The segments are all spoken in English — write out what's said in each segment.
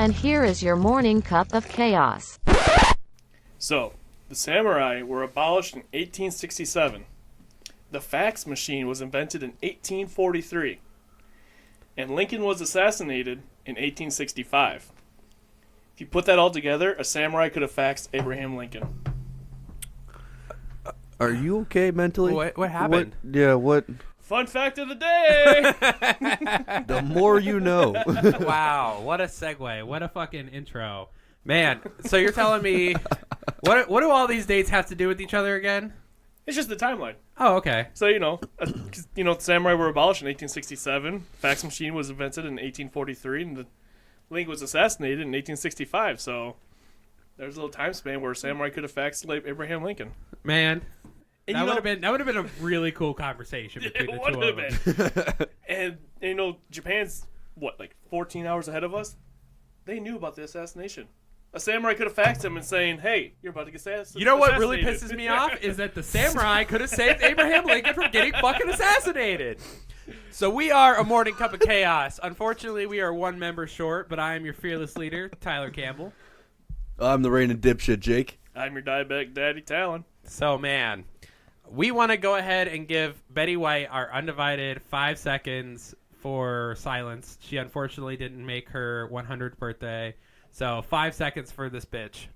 And here is your morning cup of chaos. So, the samurai were abolished in 1867. The fax machine was invented in 1843. And Lincoln was assassinated in 1865. If you put that all together, a samurai could have faxed Abraham Lincoln. Are you okay mentally? What happened? What? Fun fact of the day! The more you know. Wow, what a segue. What a fucking intro. Man, so you're telling me, what do all these dates have to do with each other again? It's just the timeline. Oh, okay. So, the samurai were abolished in 1867. Fax machine was invented in 1843, and the Lincoln was assassinated in 1865. So, there's a little time span where a samurai could have faxed Abraham Lincoln. Man, And that would have been a really cool conversation between the two of them. And Japan's 14 hours ahead of us. They knew about the assassination. A samurai could have faxed him and saying, "Hey, you're about to get assassinated." You know what really pisses me off is that the samurai could have saved Abraham Lincoln from getting fucking assassinated. So we are a morning cup of chaos. Unfortunately, we are one member short, but I am your fearless leader, Tyler Campbell. I'm the reigning dipshit, Jake. I'm your diabetic daddy, Talon. So, man, we want to go ahead and give Betty White our undivided 5 seconds for silence. She unfortunately didn't make her 100th birthday. So 5 seconds for this bitch.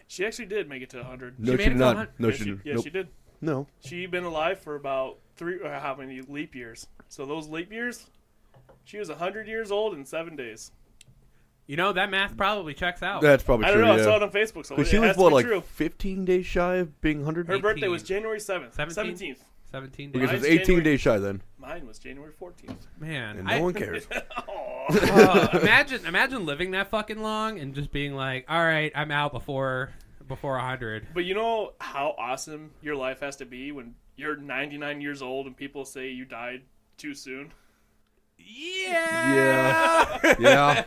She actually did make it to 100. No, She she made it did to not. 100? No, Yeah, she didn't. Yeah, Nope. she did. No. She been alive for about how many leap years? So those leap years, she was 100 years old in 7 days. You know, that math probably checks out. That's probably I true, don't know. yeah. I saw it on Facebook, so it Because she has was, to be true. 15 days shy of being 100? Her birthday 18. was January 7th. 17th? 17th. 17 Because days. it's Mine's 18 January- days shy then. Mine was January 14th. Man, And no one cares. imagine living that fucking long and just being like, all right, I'm out before 100. But you know how awesome your life has to be when you're 99 years old and people say you died too soon? Yeah. Yeah.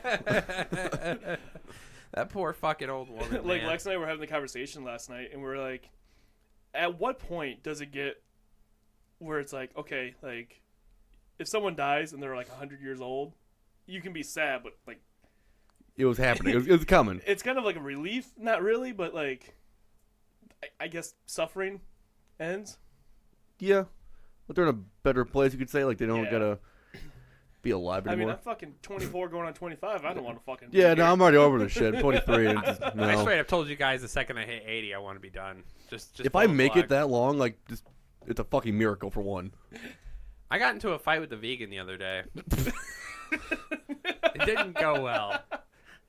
That poor fucking old woman. Like man. Lex and I were having the conversation last night, and we're like, at what point does it get where it's like, okay, like, if someone dies and they're like 100 years old, you can be sad, but like, It was happening. It was coming. it's kind of like a relief, not really, but like, I guess suffering ends. Yeah. But they're in a better place, you could say. Like, they don't Yeah. gotta be alive I mean, anymore. I'm fucking 24 going on 25. I don't want to fucking be Yeah, here. no, I'm already over the shit. I'm 23 and just, I no. straight up told you guys the second I hit 80, I want to be done. Just If pull I the make plug. it that long, like, just it's a fucking miracle for one. I got into a fight with the vegan the other day. It didn't go well.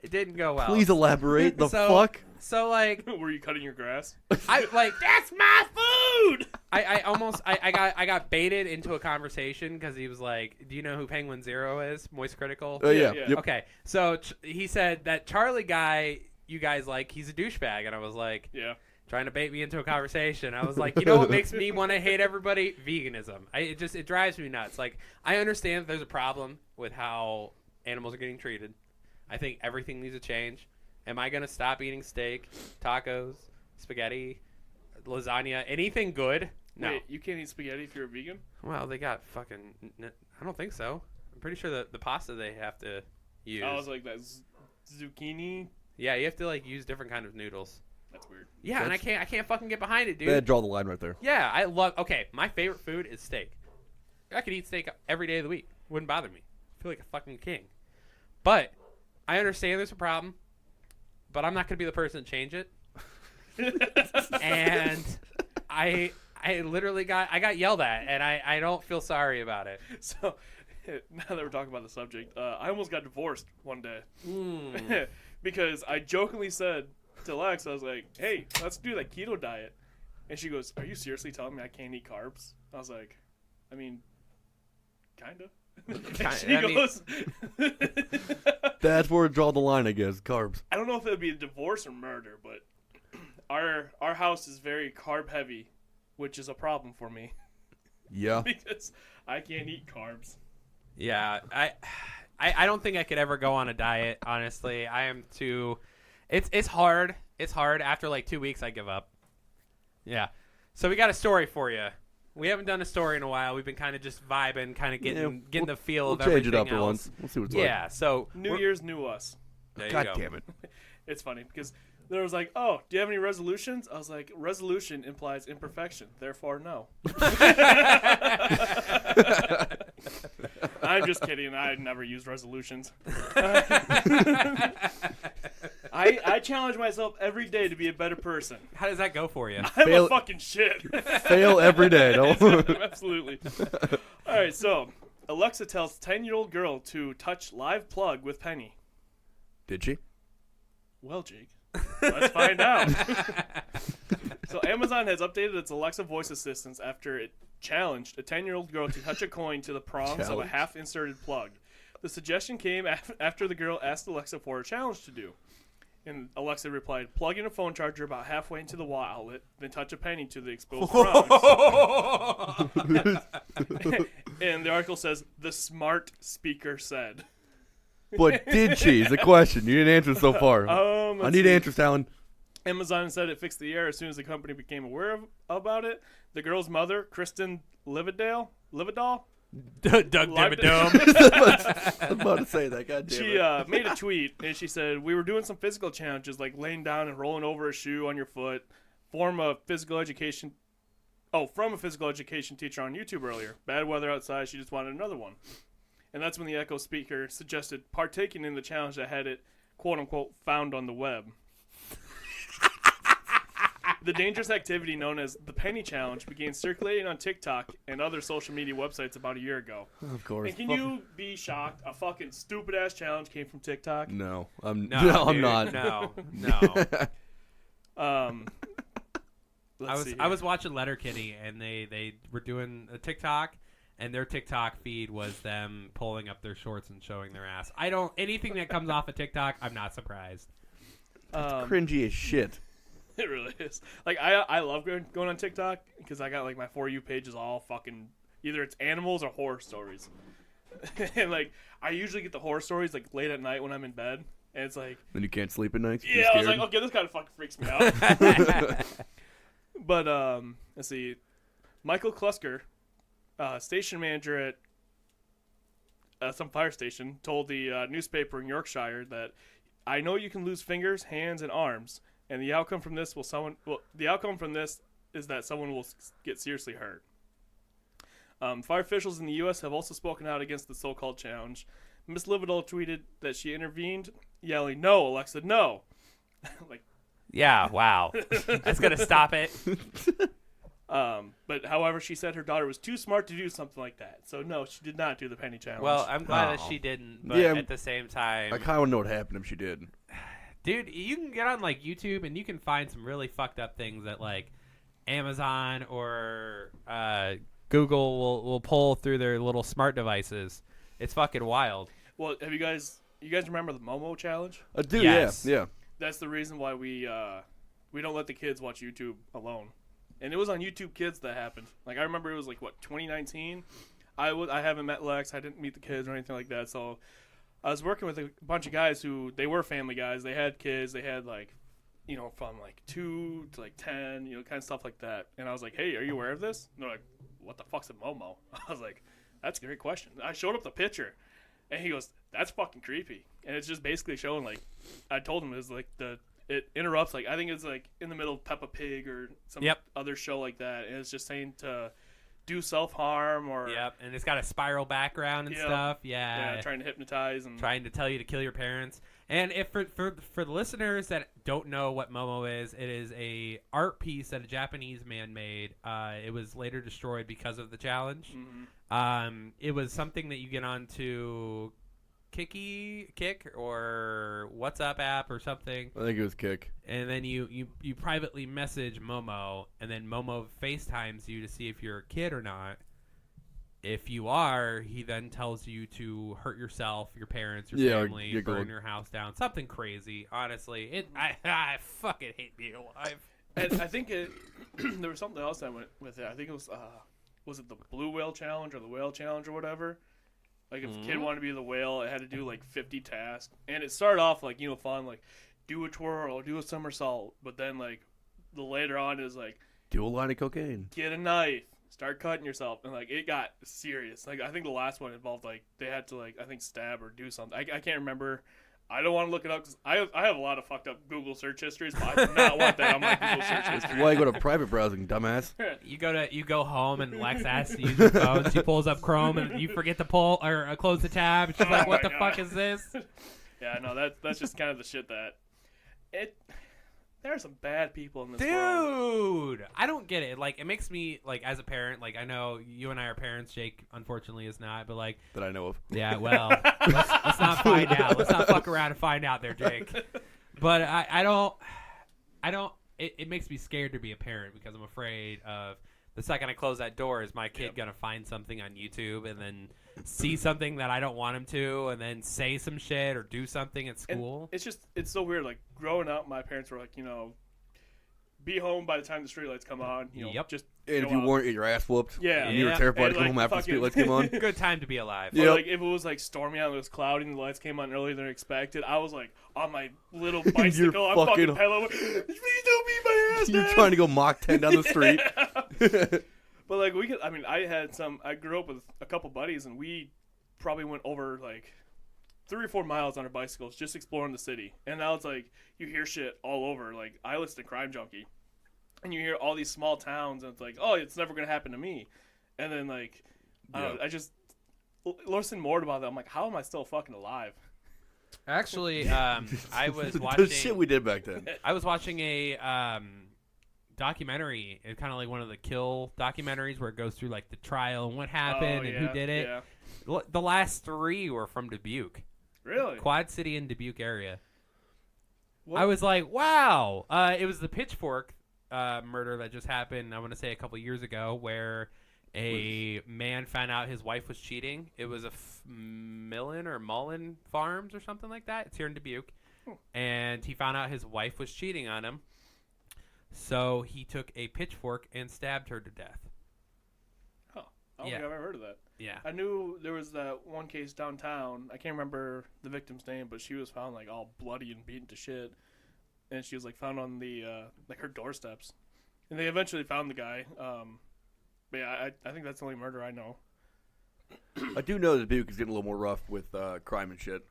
It didn't go well. Please elaborate. The So- fuck? So like, Were you cutting your grass? I like That's my food! I got baited into a conversation because he was like, "Do you know who Penguin Zero is? Moist Critical." Yeah. yeah. Yep. Okay, so he said that Charlie guy you guys like, he's a douchebag, and I was like, Yeah. trying to bait me into a conversation. I was like, you know what makes me want to hate everybody? Veganism. It drives me nuts. Like, I understand that there's a problem with how animals are getting treated. I think everything needs to change. Am I gonna stop eating steak, tacos, spaghetti, lasagna, anything good? No. Wait, you can't eat spaghetti if you're a vegan? Well, they got fucking. I don't think so. I'm pretty sure that the pasta they have to use. I was like, that zucchini? Yeah, you have to like use different kind of noodles. That's weird. Yeah, and I can't fucking get behind it, dude. They draw the line right there. Yeah, I love. Okay, my favorite food is steak. I could eat steak every day of the week. Wouldn't bother me. I feel like a fucking king. But I understand there's a problem. But I'm not gonna be the person to change it. And I literally got yelled at, and I don't feel sorry about it. So, now that we're talking about the subject, I almost got divorced one day. Because I jokingly said to Lex, I was like, hey, let's do that keto diet. And she goes, are you seriously telling me I can't eat carbs? I was like, I mean, kind of. She I mean- goes, That's where it draw the line, I guess. Carbs. I don't know if it would be a divorce or murder, but our house is very carb heavy, which is a problem for me Yeah. because I can't eat carbs. Yeah, I don't think I could ever go on a diet. Honestly, I am too. It's hard. It's hard. After like 2 weeks, I give up. Yeah. So we got a story for you. We haven't done a story in a while. We've been kind of just vibing, kind of getting the feel of we'll change everything it up for else. once. We'll see what it's like. Yeah, so New Year's, new us. there you God go. damn it. It's funny because there was like, oh, do you have any resolutions? I was like, resolution implies imperfection, therefore no. I'm just kidding. I never used resolutions. I challenge myself every day to be a better person. How does that go for you? I'm Fail- a fucking shit. Fail every day. Don't. Absolutely. All right, so Alexa tells 10-year-old girl to touch live plug with Penny. Did she? Well, Jake, let's find out. So Amazon has updated its Alexa voice assistants after it challenged a 10-year-old girl to touch a coin to the prongs of a Challenge. half-inserted plug. The suggestion came after the girl asked Alexa for a challenge to do. And Alexa replied, plug in a phone charger about halfway into the wall outlet, then touch a penny to the exposed prongs. And the article says, the smart speaker said. But did she? Is the question. You didn't answer so far. I Let's need see. answers, Alan. Amazon said it fixed the error as soon as the company became aware about it. The girl's mother, Kristen Livedall, Doug Live- Dimmadome. I was about to say that. God damn she it. made a tweet and she said, we were doing some physical challenges like laying down and rolling over a shoe on your foot, from a physical education teacher on YouTube earlier. Bad weather outside, she just wanted another one. And that's when the Echo speaker suggested partaking in the challenge that had it, quote-unquote, found on the web. The dangerous activity known as the Penny Challenge began circulating on TikTok and other social media websites about a year ago. Of course. And can you be shocked? A fucking stupid-ass challenge came from TikTok. No, I'm No, I'm dude, not. No. Let's see I here. was watching Letterkenny, and they were doing a TikTok, and their TikTok feed was them pulling up their shorts and showing their ass. Anything that comes off of TikTok, I'm not surprised. Cringy as shit. It really is. Like I love going on TikTok because I got like my For You page is all fucking either it's animals or horror stories. And like I usually get the horror stories like late at night when I'm in bed, and it's like Then you can't sleep at night. 'cause you're yeah, I was scared. like okay, this kind of fucking freaks me out. But let's see, Michael Klusker, station manager at some fire station, told the newspaper in Yorkshire that I know you can lose fingers, hands, and arms. And the outcome from this is that someone will get seriously hurt. Fire officials in the U.S. have also spoken out against the so-called challenge. Miss Livedall tweeted that she intervened, yelling, "No, Alexa, no!" Like, Yeah, wow. That's going to stop it. but however, she said her daughter was too smart to do something like that. So no, she did not do the penny challenge. Well, I'm glad that Oh. she didn't, but Yeah, at the same time... I kind of want to know what happened if she did. Dude, you can get on like YouTube and you can find some really fucked up things that like Amazon or Google will pull through their little smart devices. It's fucking wild. well, have you guys remember the Momo challenge? I do, Yes. yeah. That's the reason why we don't let the kids watch YouTube alone. And it was on YouTube Kids that happened. Like I remember it was like 2019. I haven't met Lex. I didn't meet the kids or anything like that. So I was working with a bunch of guys who they were family guys. They had kids. They had like, from like 2 to like 10, kind of stuff like that. And I was like, hey, are you aware of this? And they're like, what the fuck's a Momo? I was like, that's a great question. I showed up the picture, and he goes, that's fucking creepy. And it's just basically showing like, I told him it was like it interrupts like I think it's like in the middle of Peppa Pig or some Yep. other show like that, and it's just saying to do self-harm or Yep, and it's got a spiral background and Yep. stuff. Yeah. trying to hypnotize and Trying to tell you to kill your parents. And if for the listeners that don't know what Momo is, it is a art piece that a Japanese man made. It was later destroyed because of the challenge. Mhm. It was something that you get onto Kick or WhatsApp app or something, I think it was Kick. and then you privately message Momo, and then Momo FaceTimes you to see if you're a kid or not. If you are, he then tells you to hurt yourself, your parents, your Yeah, family, get burn gold. your house down. Something crazy. Honestly, I fucking hate being alive. And I think there was something else I went with it. I think it was it the blue whale challenge or the whale challenge or whatever? Like if a kid wanted to be the whale, it had to do like 50 tasks, and it started off like fun, like do a twirl, do a somersault, but then like the later on is like Do a line of cocaine. get a knife, start cutting yourself. And, like, it got serious. Like, I think the last one involved, like, they had to, like, I think stab or do something. I can't remember. I don't want to look it up because I have a lot of fucked up Google search histories, but I do not want that on my Google search history. Why you go to private browsing, dumbass? You go home and Lex asks to use your phone. She pulls up Chrome and you forget to pull or close the tab. She's like, "What the fuck is this?" Yeah, no, that's just kind of the shit that there are some bad people in this world. Dude, I don't get it. Like, it makes me, like, as a parent, like, I know you and I are parents. Jake, unfortunately, is not. But, like... That I know of. Yeah, well, let's not find out. Let's not fuck around and find out there, Jake. But I don't... It makes me scared to be a parent because I'm afraid of... The second I close that door, is my kid going to find something on YouTube and then see something that I don't want him to and then say some shit or do something at school? And it's so weird. Like, growing up, my parents were like, be home by the time the streetlights come on. Just and if you weren't, get your ass whooped. Yeah. And you were terrified to come home after the streetlights came on. Good time to be alive. Or, like, if it was, like, stormy out and it was cloudy and the lights came on earlier than expected, I was, like, on my little bicycle. I'm fucking pedaling. Please don't beat my ass, You're Dad. trying to go Mach 10 down the street. But, like, I grew up with a couple buddies, and we probably went over, like, 3 or 4 miles on our bicycles just exploring the city. And now it's, like, you hear shit all over. Like, I listen to Crime Junkie, and you hear all these small towns, and it's like, oh, it's never going to happen to me. And then, like, I just listen more about that. I'm like, how am I still fucking alive? Actually, I was watching... The shit we did back then. I was watching a... documentary. It's kind of like one of the Kill documentaries where it goes through like the trial and what happened and who did it. Yeah. The last 3 were from Dubuque. Really? Quad City and Dubuque area. What? I was like, wow. It was the Pitchfork murder that just happened, I want to say a couple years ago, where a man found out his wife was cheating. It was a Mullen Farms or something like that. It's here in Dubuque. And he found out his wife was cheating on him. So he took a pitchfork and stabbed her to death. Oh, I don't think I've ever heard of that. Yeah. I knew there was that one case downtown. I can't remember the victim's name, but she was found like all bloody and beaten to shit. And she was like found on the like her doorsteps. And they eventually found the guy. But yeah, I think that's the only murder I know. I do know that Dubuque is getting a little more rough with crime and shit.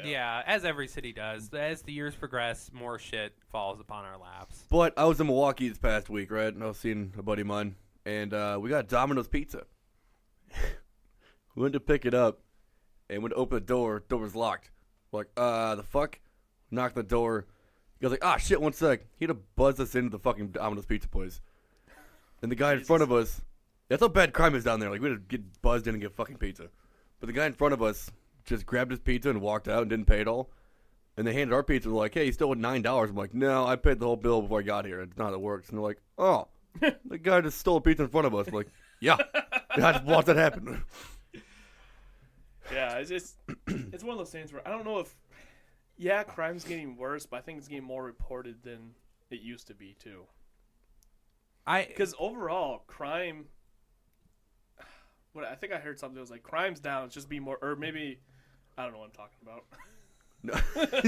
Yeah, as every city does. As the years progress, more shit falls upon our laps. But I was in Milwaukee this past week, right? And I was seeing a buddy of mine. And we got Domino's Pizza. We went to pick it up. And went to open the door. Door was locked. We're like, the fuck? Knocked the door. He goes like, ah, shit, one sec. He had to buzz us into the fucking Domino's Pizza place. And the guy in front of us. That's how bad crime is down there. Like, we had to get buzzed in and get fucking pizza. But the guy in front of us just grabbed his pizza and walked out and didn't pay it all. And they handed our pizza and were like, hey, you still owe $9. I'm like, no, I paid the whole bill before I got here. It's not how it works. And they're like, oh, the guy just stole a pizza in front of us. I'm like, yeah, I just watched that happen. Yeah, it's one of those things where I don't know if, crime's getting worse, but I think it's getting more reported than it used to be, too. Because overall, crime... I think I heard something that was like, crime's down, it's just be more... Or maybe... I don't know what I'm talking about. No.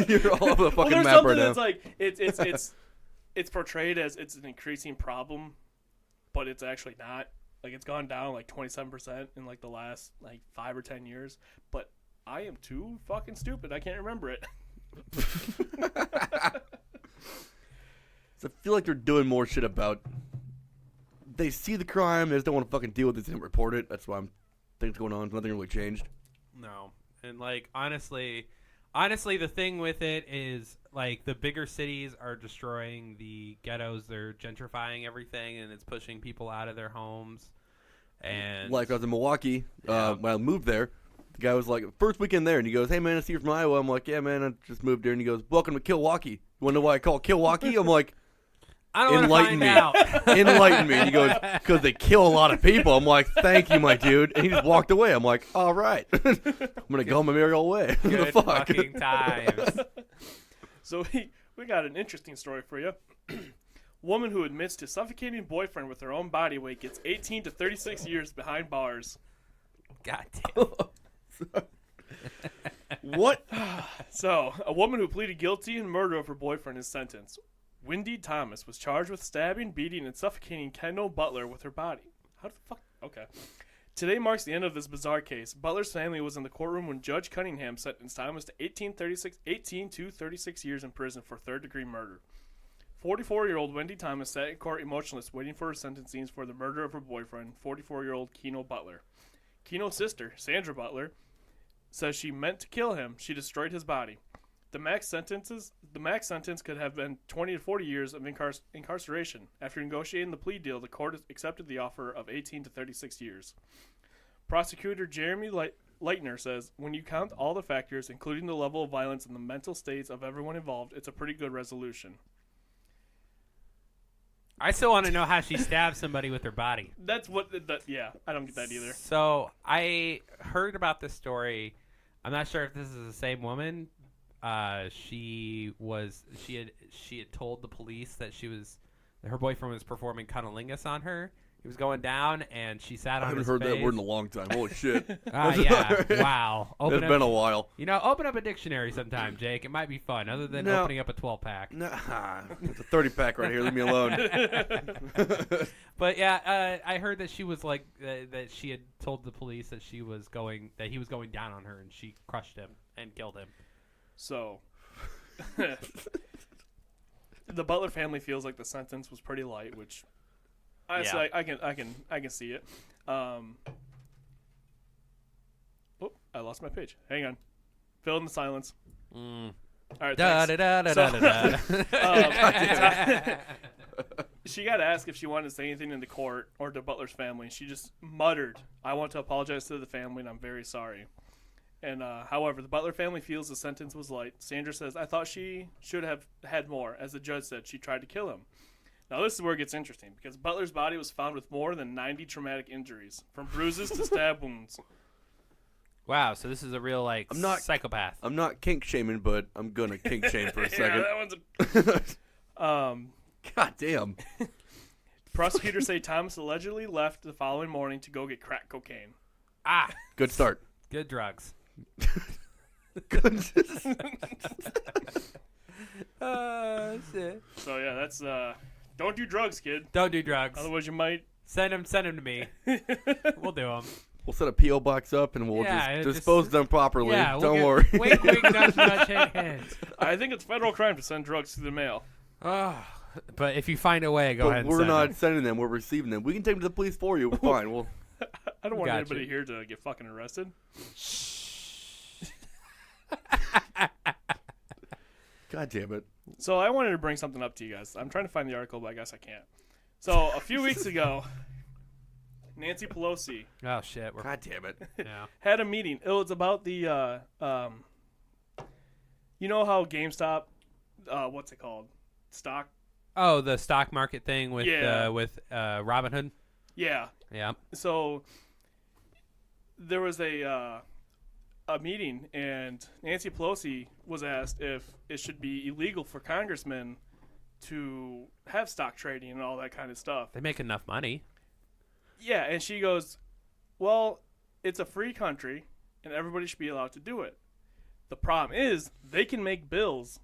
You're all over the fucking there's map right something now. that's like... It's portrayed as it's an increasing problem, but it's actually not. Like, it's gone down like 27% in like the last like 5 or 10 years. But I am too fucking stupid. I can't remember it. So I feel like they're doing more shit about... They see the crime, they just don't want to fucking deal with it and report it. That's why I'm things going on. Nothing really changed. No. And, like, honestly, the thing with it is, like, the bigger cities are destroying the ghettos. They're gentrifying everything, and it's pushing people out of their homes. And like, I was in Milwaukee when I moved there. The guy was like, first weekend there, and he goes, hey, man, I see you're from Iowa. I'm like, yeah, man, I just moved here. And he goes, welcome to Kilwaukee. You want to know why I call it Kilwaukee? I'm like... I don't want to find out. Enlighten me. And he goes, because they kill a lot of people. I'm like, thank you, my dude. And he just walked away. I'm like, all right. I'm going to go home my merry old way. Good the fuck? fucking times. So we got an interesting story for you. Woman who admits to suffocating boyfriend with her own body weight gets 18 to 36 years behind bars. God damn. What? So, a woman who pleaded guilty in murder of her boyfriend is sentenced. Wendy Thomas was charged with stabbing, beating, and suffocating Kendall Butler with her body. How the fuck? Okay. Today marks the end of this bizarre case. Butler's family was in the courtroom when Judge Cunningham sentenced Thomas to 18 to 36 years in prison for third-degree murder. 44-year-old Wendy Thomas sat in court emotionless, waiting for her sentencing for the murder of her boyfriend, 44-year-old Keno Butler. Keno's sister, Sandra Butler, says she meant to kill him. She destroyed his body. The max sentence could have been 20 to 40 years of incarceration. After negotiating the plea deal, the court accepted the offer of 18 to 36 years. Prosecutor Jeremy Leitner says, when you count all the factors, including the level of violence and the mental states of everyone involved, it's a pretty good resolution. I still want to know how she stabbed somebody with her body. That's what, yeah, I don't get that either. So I heard about this story. I'm not sure if this is the same woman. She had told the police that her boyfriend was performing cunnilingus on her. He was going down, and she sat on his face. I haven't heard that word in a long time. Holy shit. Yeah. Wow. It's been a while. Open up a dictionary sometime, Jake. It might be fun, other than opening up a 12-pack. Nah, it's a 30-pack right here. Leave me alone. But yeah, I heard that she was like that she had told the police that he was going down on her, and she crushed him and killed him. So, the Butler family feels like the sentence was pretty light, which honestly, yeah. I can see it. Oh, I lost my page. Hang on, fill in the silence. All right, she got asked if she wanted to say anything in the court or to Butler's family. She just muttered, "I want to apologize to the family, and I'm very sorry." And however, the Butler family feels the sentence was light. Sandra says, I thought she should have had more. As the judge said, she tried to kill him. Now, this is where it gets interesting, because Butler's body was found with more than 90 traumatic injuries, from bruises to stab wounds. Wow, so this is a real, psychopath. I'm not kink shaming, but I'm going to kink shame for a second. Yeah, that one's God damn. Prosecutors say Thomas allegedly left the following morning to go get crack cocaine. Good start. Good drugs. Shit. So yeah, that's don't do drugs, kid. Don't do drugs. Otherwise, you might send them to me. We'll do them. We'll set a PO box up and we'll just dispose them properly. Yeah, don't worry. Wink, wink, nudge, nudge, hand. I think it's federal crime to send drugs through the mail. But if you find a way, go ahead. We're not sending them. We're receiving them. We can take them to the police for you. We're fine. We'll. I don't want anybody here to get fucking arrested. God damn it. So I wanted to bring something up to you guys. I'm trying to find the article, but I guess I can't. So a few weeks ago, Nancy Pelosi. Oh shit! God damn it. Yeah. Had a meeting. It was about the, you know how GameStop, what's it called? Stock. Oh, the stock market thing with Robinhood. Yeah. Yeah. So there was a meeting, and Nancy Pelosi was asked if it should be illegal for congressmen to have stock trading and all that kind of stuff. They make enough money. Yeah, and she goes, well, it's a free country, and everybody should be allowed to do it. The problem is they can make bills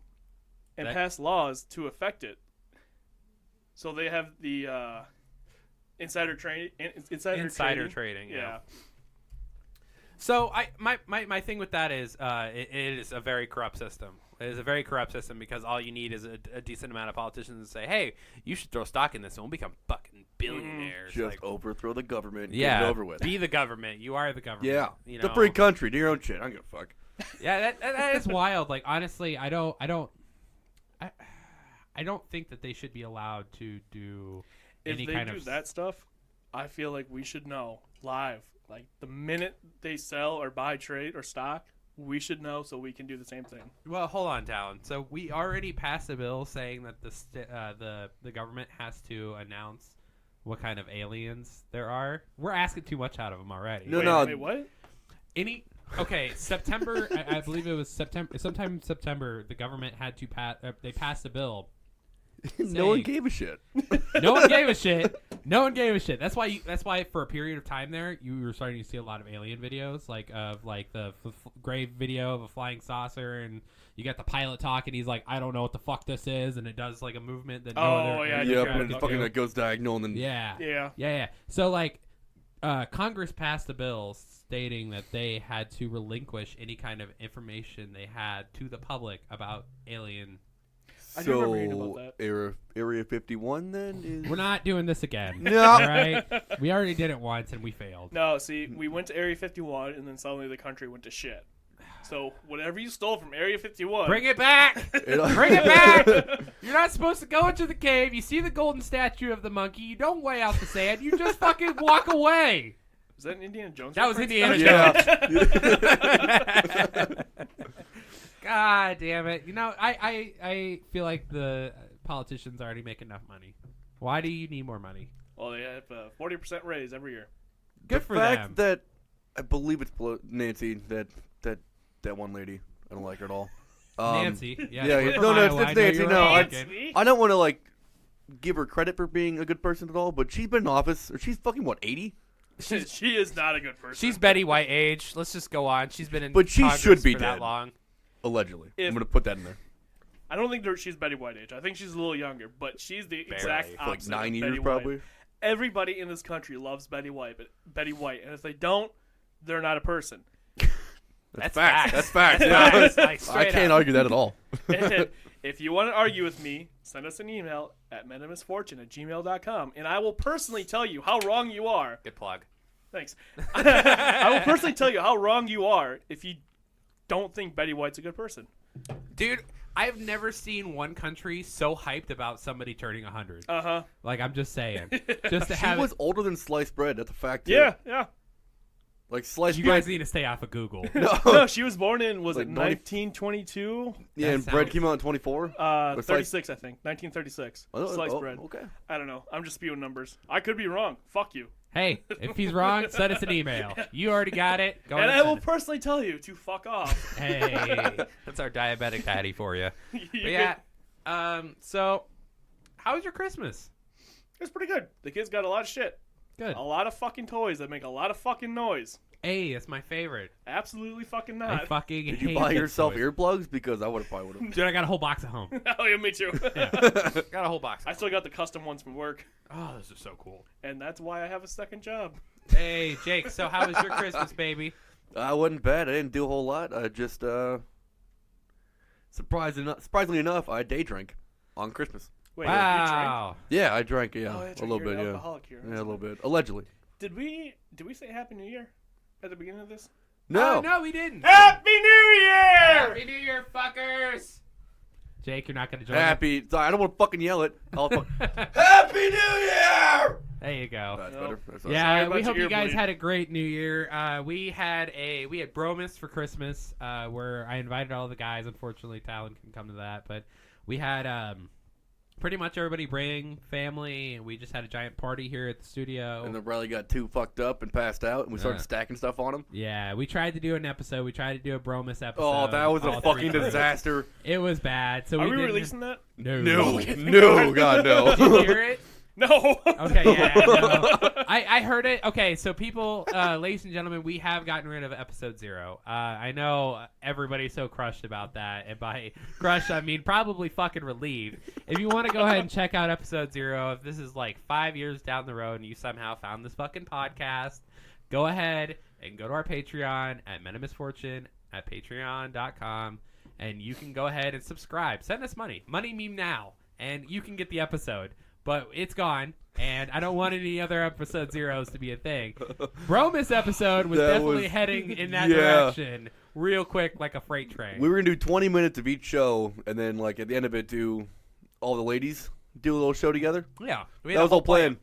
and pass laws to affect it. So they have the insider trading. Yeah. So my thing with that is it is a very corrupt system. It is a very corrupt system because all you need is a decent amount of politicians to say, hey, you should throw stock in this and we'll become fucking billionaires. Just overthrow the government and get it over with. Be the government. You are the government. Yeah. You It's a free country. Do your own shit. I don't give a fuck. Yeah, that is wild. Like, honestly, I don't think that they should be allowed to do any kind of... If they do that stuff, I feel like we should know live. Like, the minute they sell or buy trade or stock, we should know so we can do the same thing. Well, hold on, Talon. So we already passed a bill saying that the government has to announce what kind of aliens there are. We're asking too much out of them already. Wait, what? Okay, September, I believe it was September. Sometime in September, the government had to they passed a bill. No one gave a shit. No one gave a shit. No one gave a shit. That's why for a period of time there, you were starting to see a lot of alien videos, like the grave video of a flying saucer, and you got the pilot talk, and he's like, I don't know what the fuck this is, and it does like a movement that and it fucking goes diagonal, and then yeah. So like Congress passed a bill stating that they had to relinquish any kind of information they had to the public about alien. I do remember reading about that. Area 51 then is... We're not doing this again. No. All right? We already did it once and we failed. No, see, we went to Area 51, and then suddenly the country went to shit. So whatever you stole from Area 51... Bring it back! Bring it back! You're not supposed to go into the cave. You see the golden statue of the monkey. You don't weigh out the sand. You just fucking walk away. Was that an Indiana Jones That was reference? Indiana Jones. God damn it. You know, I feel like the politicians already make enough money. Why do you need more money? Well, they have a 40% raise every year. Good the for fact them. that I believe it's Nancy, that one lady. I don't like her at all. Nancy. Yeah, we're from no, Iowa. it's I know Nancy. you're No, Republican. I don't want to like give her credit for being a good person at all, but she's been in office. Or she's fucking what, 80? She is not a good person. She's Betty White age. Let's just go on. She's been in But she Congress should be for dead. that long. Allegedly. If- I'm gonna put that in there. I don't think she's Betty White age. I think she's a little younger, but she's the exact For like opposite 9 of years Betty probably. White. Everybody in this country loves Betty White, and if they don't, they're not a person. That's facts. facts. That's facts. Facts, Yeah. like, I straight can't up. argue that at all. And if you want to argue with me, send us an email at menofmisfortune@gmail.com, and I will personally tell you how wrong you are. Good plug. Thanks. I will personally tell you how wrong you are if you don't think Betty White's a good person. Dude, I've never seen one country so hyped about somebody turning 100. Uh-huh. Like, I'm just saying. Just to She have was older than sliced bread. That's a fact. Too. Yeah. Like sliced You bread. guys need to stay off of Google. No, she was born in, Like it 90 1922? Yeah, and That bread sounds- came out in 24. 36, I think. 1936. Sliced bread. Okay. I don't know. I'm just spewing numbers. I could be wrong. Fuck you. Hey, if he's wrong, send us an email. You already got it. Go And ahead I will send personally tell you to fuck off. it. Hey. That's our diabetic daddy for you. But yeah. So, how was your Christmas? It's pretty good. The kids got a lot of shit. Good. A lot of fucking toys that make a lot of fucking noise. Hey, it's my favorite. Absolutely fucking I not. fucking Did hate you buy this yourself toy. earplugs? Because I would probably would have. Dude, I got a whole box at home. Oh, yeah, me too. Got a whole box. I still got the custom ones from work, Oh, this is so cool. and that's why I have a second job. Hey, Jake, so how was your Christmas, baby? I wasn't bad. I didn't do a whole lot. I just surprisingly enough, I day drank on Christmas. Wait, you drank? Wow. Yeah, I drank. Oh, Yeah, that's a right, little you're bit. an Yeah, alcoholic here. a little bit. Allegedly. Did we say Happy New Year at the beginning of this? No. Oh, no, we didn't. Happy New Year! Happy New Year, fuckers. Jake, you're not going to join Happy. Sorry, I don't want to fucking yell it. I'll fuck. us? Happy New Year! There you go. That's No. better. That's Sorry Yeah, about we your hope you ear guys bleed. had a great New Year. We had Bromas for Christmas, where I invited all the guys. Unfortunately, Talon couldn't come to that, but we had pretty much everybody bring family, and we just had a giant party here at the studio. And then Riley got too fucked up and passed out, and we started Yeah. stacking stuff on him. Yeah, we tried to do an episode. We tried to do a Bromas episode. Oh, that was a all fucking three. disaster. It was bad. So Are we didn't- releasing that? No. No, God, no. Did you hear it? No. Okay, yeah. No. I heard it. Okay, so people, ladies and gentlemen, we have gotten rid of episode 0. I know everybody's so crushed about that. And by crushed, I mean probably fucking relieved. If you want to go ahead and check out episode 0, if this is like 5 years down the road and you somehow found this fucking podcast, go ahead and go to our Patreon at Men of Misfortune at patreon.com. And you can go ahead and subscribe. Send us money. Money meme now. And you can get the episode. But it's gone, and I don't want any other episode 0s to be a thing. Bromas episode was That definitely was- heading in that yeah. direction real quick like a freight train. We were gonna do 20 minutes of each show, and then like at the end of it, do all the ladies do a little show together. Yeah. We That had a was all whole plan. planned.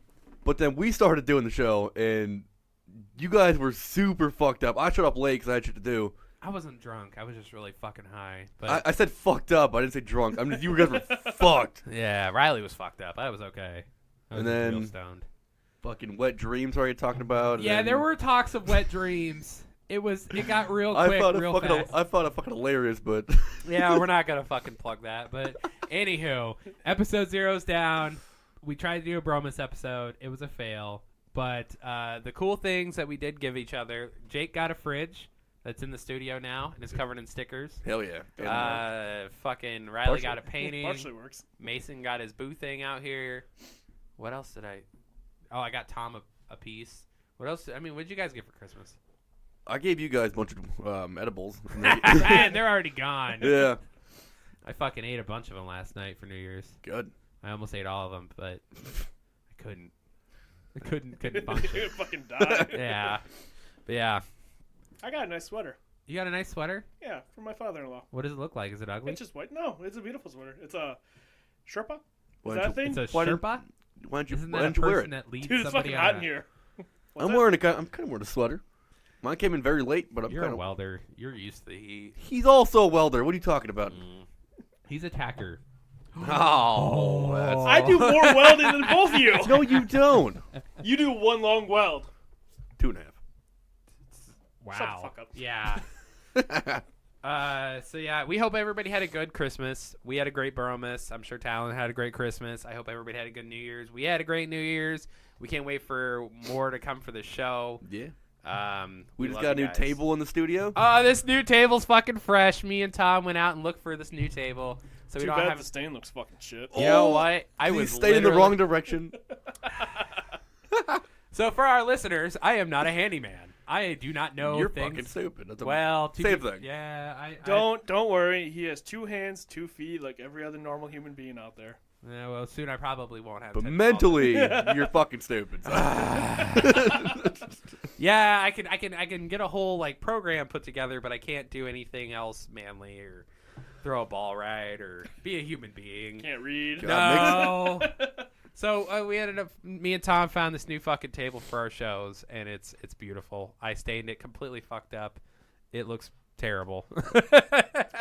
But then we started doing the show, and you guys were super fucked up. I showed up late because I had shit to do. I wasn't drunk. I was just really fucking high. But I said fucked up. I didn't say drunk. I mean, you guys were fucked. yeah, Riley was fucked up. I was okay. I was And just then- real stoned. Fucking wet dreams. Are you talking about? Yeah, And there were talks of wet dreams. It got real I quick, found real fast. I found it fucking hilarious, but Yeah, we're not gonna fucking plug that. But anywho, episode 0's down. We tried to do a Bromas episode. It was a fail. But the cool things that we did give each other, Jake got a fridge that's in the studio now and is covered in stickers. hell yeah. And, Fucking Riley got a Partially. painting. Partially works. Mason got his boo thing out here. What else did I? Oh, I got Tom a piece. What else? I mean, what did you guys get for Christmas? I gave you guys a bunch of edibles. Man, they're already gone. Yeah. I fucking ate a bunch of them last night for New Year's. Good. I almost ate all of them, but I couldn't. Couldn't function. You're gonna fucking die. Yeah. But yeah. I got a nice sweater. You got a nice sweater? Yeah, from my father-in-law. What does it look like? Is it ugly? It's just white. No, it's a beautiful sweater. It's a Sherpa. Is Why that a don't thing? It's a Why didn't- Sherpa? Why don't you, Isn't why that a don't you wear person it? that leads Dude, it's somebody fucking on hot a- in here. I'm kind of wearing a sweater. Mine came in very late, but I'm You're kind a of. welder. You're used to the heat. He's also a welder. What are you talking about? He's a tacker. Oh, that's... I do more welding than both of you. No, you don't. You do one long weld. 2.5. Wow. Shut the fuck up. Yeah. So yeah, we hope everybody had a good Christmas. We had a great Bromas. I'm sure Talon had a great Christmas. I hope everybody had a good New Year's. We had a great New Year's. We can't wait for more to come for the show. Yeah. We We just love got a you new guys. table in the studio. Oh, this new table's fucking fresh. Me and Tom went out and looked for this new table, so we Too don't bad have. the stain looks fucking shit. You know what? I He was stayed in the literally- wrong direction. So for our listeners, I am not a handyman. I do not know You're things. fucking stupid. That's a Well, to same be- thing. Yeah, Don't worry. He has 2 hands, 2 feet, like every other normal human being out there. Yeah, well, soon I probably won't have. But technology. mentally, you're fucking stupid. So. Yeah, I can get a whole like program put together, but I can't do anything else manly or throw a ball right or be a human being. Can't read. God. No. So we ended up. Me and Tom found this new fucking table for our shows, and it's beautiful. I stained it completely fucked up. It looks terrible.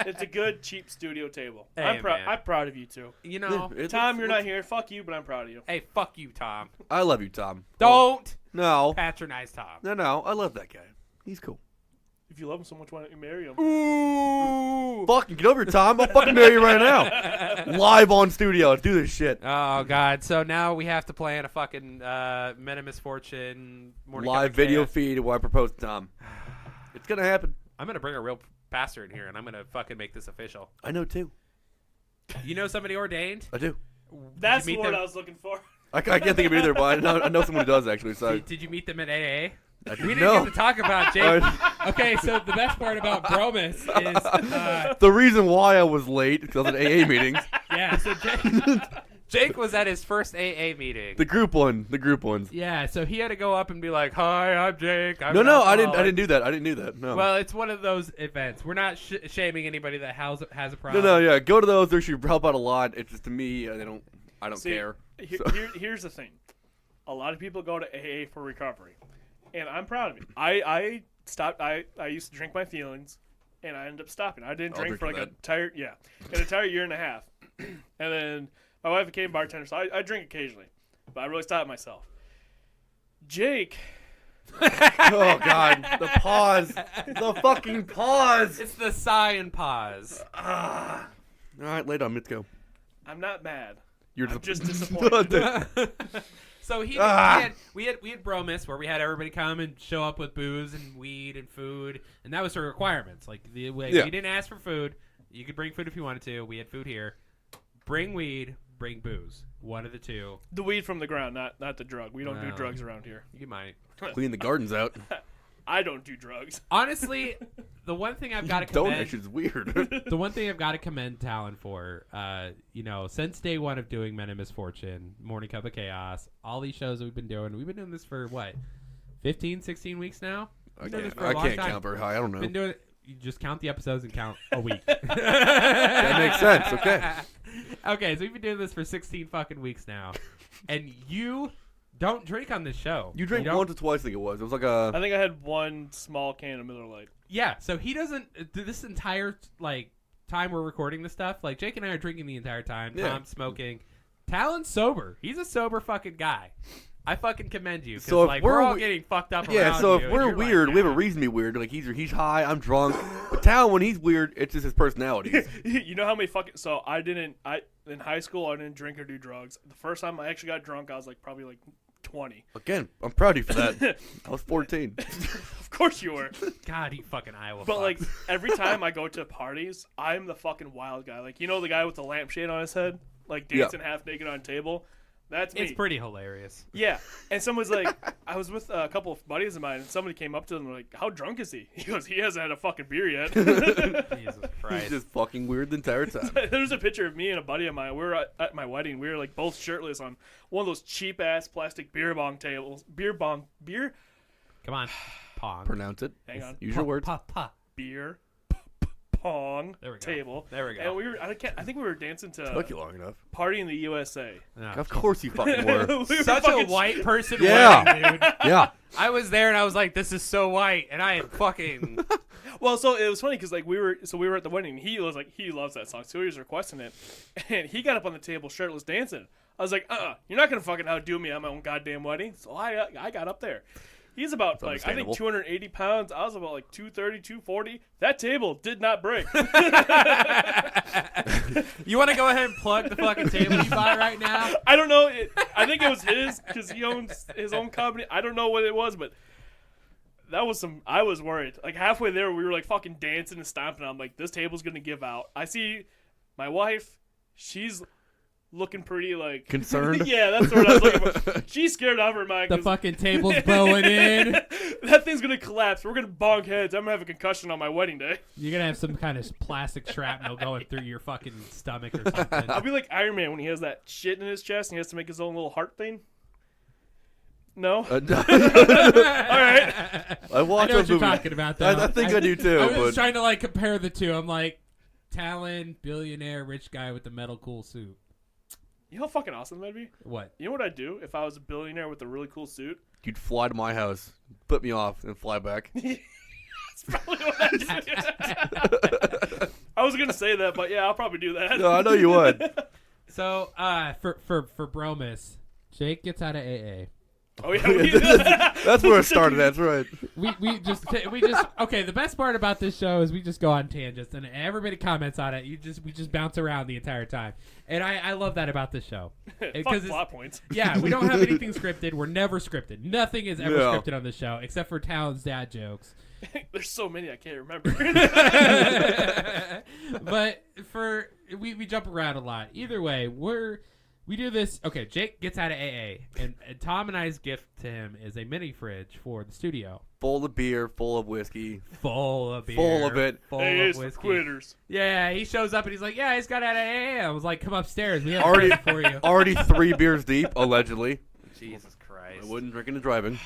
It's a good, cheap studio table. Hey, I'm proud. man. I'm proud of you too. You know. It Tom, looks- you're not here. Fuck you, but I'm proud of you. Hey, fuck you, Tom. I love you, Tom. Don't No. patronize Tom. No. I love that guy. He's cool. If you love him so much, why don't you marry him? Ooh. Fucking get over here, Tom. I'll fucking marry you right now. Live on studio. Let's do this shit. Oh God! So now we have to plan a fucking Men of Misfortune morning cup Live of video chaos. feed of what I proposed to Tom. It's gonna happen. I'm gonna bring a real pastor in here, and I'm gonna fucking make this official. I know too. You know somebody ordained? I do. That's Did you the meet word them? I was looking for. I can't think of either, but I know someone who does actually. So Did you meet them at AA? I We didn't know. get to talk about Jake. Okay, so the best part about Bromas is, The reason why I was late because I was at AA meetings. yeah. So Jake was at his first AA meeting. The group ones. Yeah, so he had to go up and be like, "Hi, I'm Jake." I'm No, an I didn't alcoholic." do that. I didn't do that. No. Well, it's one of those events. We're not shaming anybody that has a no, problem. yeah. Go to those. They should help out a lot. It's just to me, I don't See, care. Here's the thing. A lot of people go to AA for recovery, and I'm proud of it. I stopped. I used to drink my feelings, and I ended up stopping. I didn't I'll drink for like drink an entire year and a half, and then my wife became bartender, so I drink occasionally, but I really stopped myself. Jake, Oh God, the pause, the fucking pause. It's the sigh and pause. All right, lay down. Let's go. I'm not mad. You're I'm just disappointed. So we had Bromas where we had everybody come and show up with booze and weed and food, and that was the requirements. Like we didn't ask for food. You could bring food if you wanted to. We had food here. Bring weed, bring booze. One of the two. The weed from the ground, not the drug. We don't do No. drugs around here. You might. Clean the gardens out. I don't do drugs. Honestly, the one thing I've got to Don't. commend. That shit's weird. The one thing I've got to commend Talon for, since day one of doing Men in Misfortune, Morning Cup of Chaos, all these shows that we've been doing this for what, 15, 16 weeks now? I We've been doing can't. this for a I long can't time. count very high. I don't know. Been doing it. You just count the episodes and count a week. That makes sense. Okay. Okay, so we've been doing this for 16 fucking weeks now, and you don't drink on this show. You drank don't? once or twice. I think it was. It was like I a. think I had one small can of Miller Lite. Yeah, so he doesn't. This entire time we're recording this stuff, like Jake and I are drinking the entire time. Yeah. Tom's smoking. Talon's sober. He's a sober fucking guy. I fucking commend you. So if Like we're we're all we- getting fucked up. Yeah. around So you, if and we're you're like, weird, we have a "Nah." reason to be weird. Like he's high. I'm drunk. But Tal, when he's weird, it's just his personality. You know how many fucking so I in high school I didn't drink or do drugs. The first time I actually got drunk I was probably 20. Again, I'm proud of you for that. I was 14. Of course you were. God, you fucking Iowa. But fucks. every time I go to parties, I'm the fucking wild guy. The guy with the lampshade on his head, dancing half naked on a table. That's me. It's pretty hilarious. Yeah, and someone's like, I was with a couple of buddies of mine, and somebody came up to them and like, "How drunk is he?" He goes, "He hasn't had a fucking beer yet." Jesus He's Christ. just fucking weird the entire time. There's a picture of me and a buddy of mine. We were at my wedding. We were like both shirtless on one of those cheap ass plastic beer bong tables. Beer. Come on, pong. Pronounce it. Hang on. Use your words. Beer pong There we go. table. There we go. And we were. I think we were dancing to Took you long enough. "Party in the USA." No. Of course you fucking were. We were Such a fucking- white person Yeah. wedding, dude. Yeah. I was there and I was like, this is so white. And I am fucking. Well, so it was funny because like we were at the wedding. He was like, he loves that song, so he was requesting it, and he got up on the table shirtless dancing. I was like, you're not gonna fucking outdo me on my own goddamn wedding. So I got up there. He's about It's like I think understandable. 280 pounds. I was about like 230, 240. That table did not break. You want to go ahead and plug the fucking table you bought right now? I don't know. I think it was his because he owns his own company. I don't know what it was, but that was some. I was worried. Like halfway there, we were like fucking dancing and stomping. I'm like, this table's gonna give out. I see my wife. She's looking pretty like Concerned? Yeah, that's what I was looking for. She's scared out of her mind. The 'cause fucking table's bowing in. that thing's gonna collapse. We're gonna bonk heads. I'm gonna have a concussion on my wedding day. You're gonna have some kind of plastic shrapnel going through your fucking stomach or something. I'll be like Iron Man when he has that shit in his chest and he has to make his own little heart thing. No. All right. I I watched know what those you're movies. talking about, though. I think I do too. I was But trying to like compare the two. I'm like, Talon, billionaire, rich guy with the metal cool suit. You know how fucking awesome that'd be? What? You know what I'd do if I was a billionaire with a really cool suit? you'd fly to my house, put me off, and fly back. That's probably what I'd do. I was gonna say that, but yeah, I'll probably do that. No, I know you would. So, for Bromus, Jake gets out of AA. Oh yeah, That's where it started. That's right. We just okay. The best part about this show is we just go on tangents and everybody comments on it. We just bounce around the entire time, and I love that about this show. Fuck plot points. Yeah, we don't have anything scripted. We're never scripted. Nothing is ever Yeah. scripted on this show except for Talon's dad jokes. There's so many I can't remember. But we jump around a lot. Either way, we do this. Okay, Jake gets out of AA, and Tom and I's gift to him is a mini fridge for the studio, Full of beer, full of whiskey. full of beer, Full of it. full Hey, of it's for whiskey. quitters. Yeah, he shows up and he's like, "Yeah, he's got out of AA." I was like, "Come upstairs. We have Already- a for you." Already 3 beers deep, allegedly. Jesus Christ. I wasn't drinking and driving.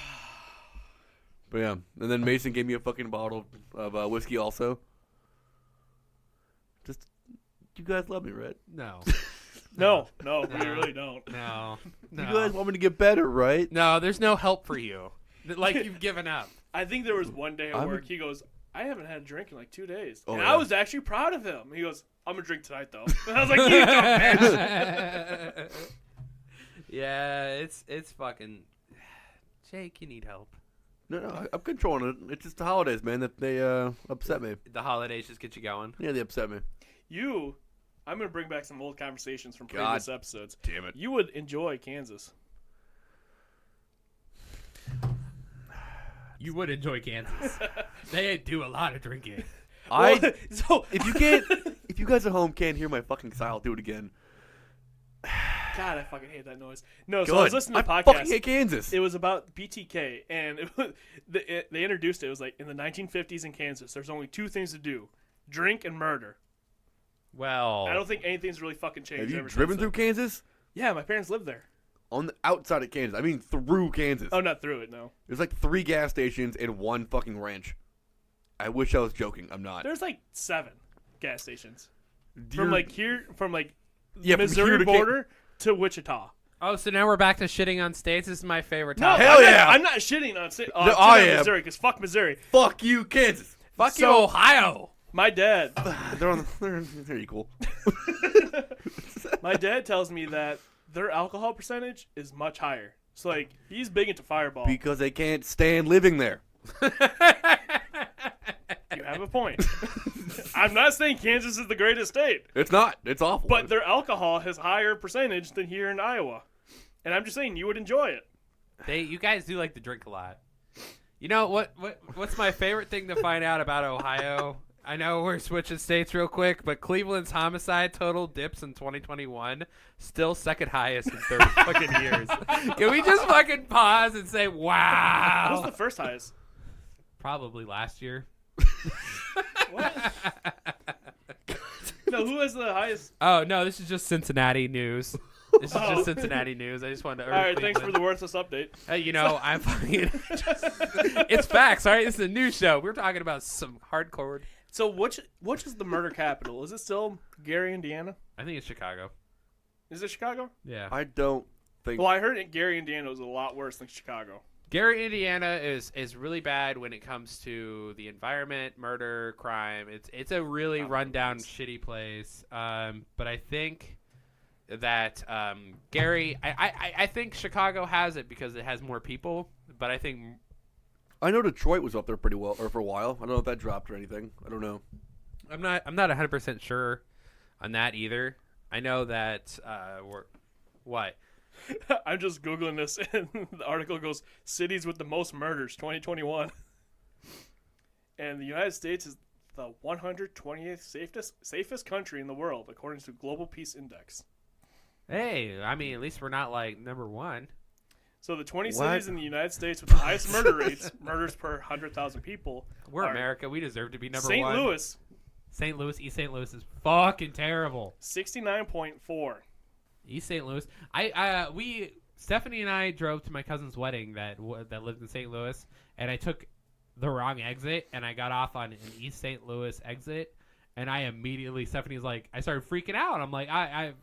But yeah, and then Mason gave me a fucking bottle of whiskey also. Just, you guys love me, right? No, No, we really don't. No. You guys want me to get better, right? No, there's no help for you. Like you've given up. I think there was one day at I'm- work. He goes, "I haven't had a drink in like 2 days," Oh, and yeah. I was actually proud of him. He goes, "I'm gonna drink tonight though." And I was like, "You dumb bitch." Yeah, it's fucking. Jake, you need help. No, I'm controlling it. It's just the holidays, man, that they upset me. The holidays just get you going. Yeah, they upset me. I'm gonna bring back some old conversations from God previous episodes. Damn it. You would enjoy Kansas. you would enjoy Kansas. They do a lot of drinking. Well, so If you guys at home can't hear my fucking sigh, I'll do it again. God, I fucking hate that noise. No, Good. so I was listening to a I podcast. fucking hate Kansas. It was about BTK, and they introduced it. It was like in the 1950s in Kansas, there's only 2 things to do: drink and murder. Well, I don't think anything's really fucking changed. Have you ever driven since through then. Kansas? Yeah, my parents lived there. On the outside of Kansas. I mean, through Kansas. Oh, not through it. No, There's like 3 gas stations and 1 fucking ranch. I wish I was joking. I'm not. there's like 7 gas stations You're- from like from Yeah, from here Missouri to border to Wichita. oh, so now we're back to shitting on states. This is my favorite No, topic. Hell I'm yeah. Not, I'm not shitting on No, I am. Missouri because fuck Missouri. Fuck you, Kansas. Fuck So- you, Ohio. My dad, They're equal. my dad tells me that their alcohol percentage is much higher. So like he's big into Fireball. Because they can't stand living there. You have a point. I'm not saying Kansas is the greatest state, It's not. It's awful. but their alcohol has higher percentage than here in Iowa. And I'm just saying you would enjoy it. You guys do like to drink a lot. You know what's my favorite thing to find out about Ohio? I know we're switching states real quick, but Cleveland's homicide total dips in 2021, still second highest in 30 fucking years. Can we just fucking pause and say, What's wow? the first highest? Probably last year. What? No, who has the highest? Oh, no, this is just Cincinnati news. This is Oh. just Cincinnati news. I just wanted to. All right, thanks for the worthless update. Hey, you know, I'm fucking. It's facts, all right? This is a news show. We're talking about some hardcore. So which is the murder capital? Is it still Gary, Indiana? I think it's Chicago. Is it Chicago? Yeah. I don't think. Well, I heard Gary, Indiana was a lot worse than Chicago. Gary, Indiana is really bad when it comes to the environment, murder, crime. It's a really rundown, shitty place. But I think that Gary, I think Chicago has it because it has more people. But I think I know Detroit was up there pretty well, or for a while. I don't know if that dropped or anything. I don't know. I'm not 100% sure on that either. I know that what. I'm just Googling this, and the article goes, cities with the most murders, 2021. And the United States is the 128th safest country in the world, according to Global Peace Index. Hey, I mean, at least we're not like number one. So the 20 What? cities in the United States with the highest murder rates, murders per 100,000 people, We're are America. We deserve to be number St. one. Louis, St. Louis, East St. Louis is fucking terrible. 69.4. East St. Louis. Stephanie and I drove to my cousin's wedding that lived in St. Louis, and I took the wrong exit, and I got off on an East St. Louis exit, and Stephanie's like, I started freaking out. I'm like, I've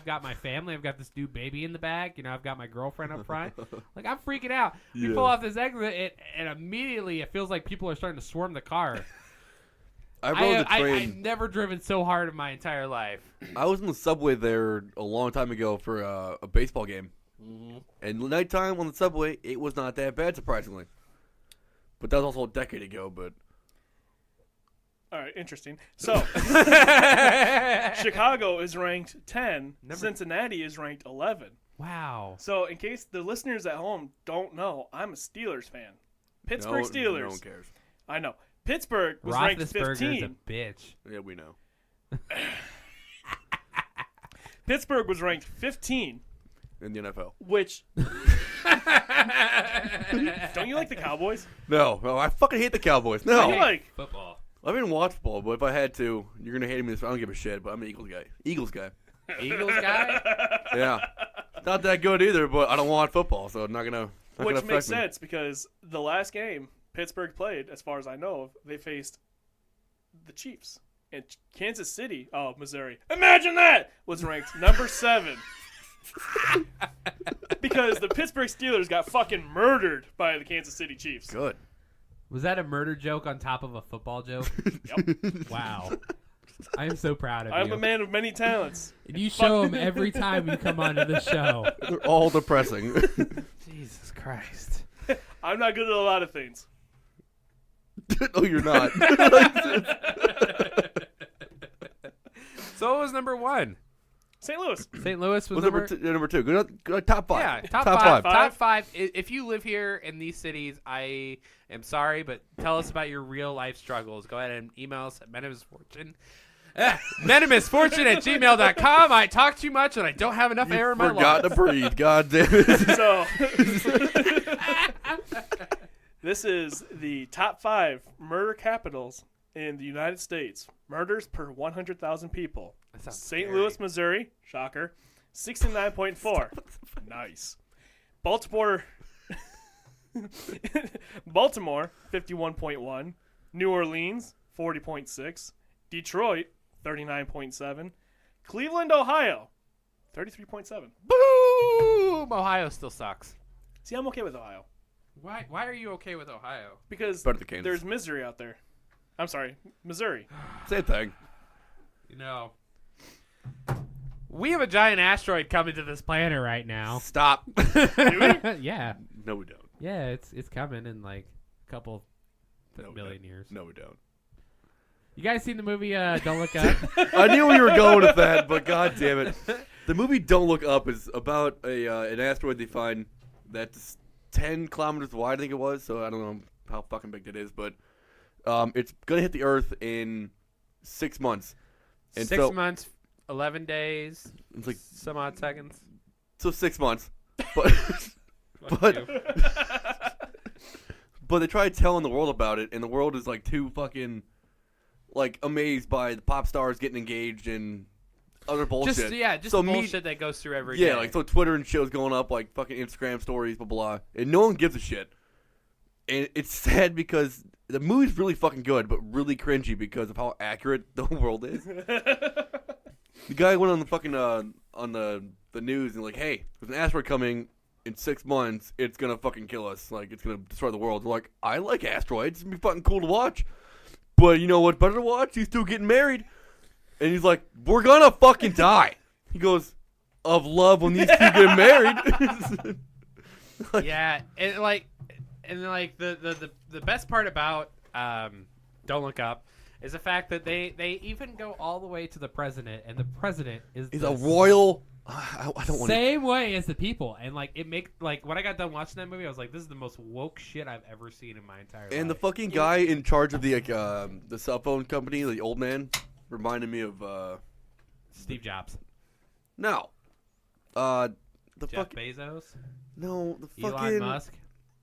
got my family, I've got this new baby in the back, I've got my girlfriend up front. Like, I'm freaking out. We Yeah. pull off this exit, and immediately it feels like people are starting to swarm the car. I rode the I've train. never driven so hard in my entire life. I was in the subway there a long time ago for a baseball game. And nighttime on the subway, it was not that bad, surprisingly. But that was also a decade ago, but... All right, interesting. So, Chicago is ranked 10. Cincinnati is ranked 11. Wow. So, in case the listeners at home don't know, I'm a Steelers fan. Pittsburgh no, Steelers. No one cares. I know. Pittsburgh was ranked Roethlisberger's 15. a bitch. Yeah, we know. Pittsburgh was ranked 15, In the NFL. which don't you like the Cowboys? No, I fucking hate the Cowboys. What do No. you like? Football. I didn't watch football, but if I had to, you're going to hate me. I don't give a shit, but I'm an Eagles guy. Eagles guy. Eagles guy? Yeah. Not that good either, but I don't watch football, so it's not going to Which affect makes me. sense because the last game Pittsburgh played, as far as I know, they faced the Chiefs. And Kansas City, Missouri, imagine that, was ranked number 7. Because the Pittsburgh Steelers got fucking murdered by the Kansas City Chiefs. Good. Was that a murder joke on top of a football joke? Yep. Wow. I am so proud of I'm you. a man of many talents. And you show them every time you come onto the show. They're all depressing. Jesus Christ. I'm not good at a lot of things. No, you're not. So what was number one? St. Louis. St.Louis was What's number... number two? Good, top five. Yeah, top five. five. Top five. If you live here in these cities, I am sorry, but tell us about your real life struggles. Go ahead and email us at menamisfortune. menamisfortune@gmail.com. I talk too much and I don't have enough air in my Forgot lungs. to breathe. God damn it. So, this is the top 5 murder capitals in the United States. Murders per 100,000 people. That sounds St. scary. Louis, Missouri, shocker, 69.4. Nice. Baltimore, 51.1. New Orleans, 40.6. Detroit, 39.7. Cleveland, Ohio, 33.7. Boom! Ohio still sucks. See, I'm okay with Ohio Why are you okay with Ohio? because Better than Kansas. there's misery out there. I'm sorry, Missouri. Same thing. You know, We have a giant asteroid coming to this planet. planet right now. Stop. Do we? Yeah. No, we don't. Yeah, it's coming in like a couple No, we million don't. years. No, we don't. You guys seen the movie Don't Look Up? I knew we were going with that, but god damn it. The movie Don't Look Up is about an asteroid they find that's 10 kilometers wide, I think it was, so I don't know how fucking big that is, but It's gonna hit the Earth in 6 months. And 6 so, months, 11 days, It's like some odd seconds. so 6 months, but Fuck But- you. but they try telling the world about it, and the world is like too fucking like amazed by the pop stars getting engaged and other bullshit. just So the me- bullshit that goes through every day. Yeah, like so Twitter and shit was going up, like fucking Instagram stories, blah blah, and no one gives a shit. And it's sad because the movie's really fucking good, but really cringy because of how accurate the world is. The guy went on the fucking on the news and like, hey, there's an asteroid coming in 6 months. It's gonna fucking kill us. Like, it's gonna destroy the world. They're like, I like asteroids. It's gonna be fucking cool to watch. But you know what's better to watch? These two getting married. And he's like, we're gonna fucking die. He goes, of love when these two get married. Yeah, and the best part about Don't Look Up is the fact that they even go all the way to the president, and the president is He's the a royal. I don't want to. Same way as the people, and like it make like when I got done watching that movie, I was like, this is the most woke shit I've ever seen in my entire life. And the fucking guy in charge of the cell phone company, the old man, reminded me of Steve Jobs, no, Jeff fucking Bezos, no, the Elon fucking Musk.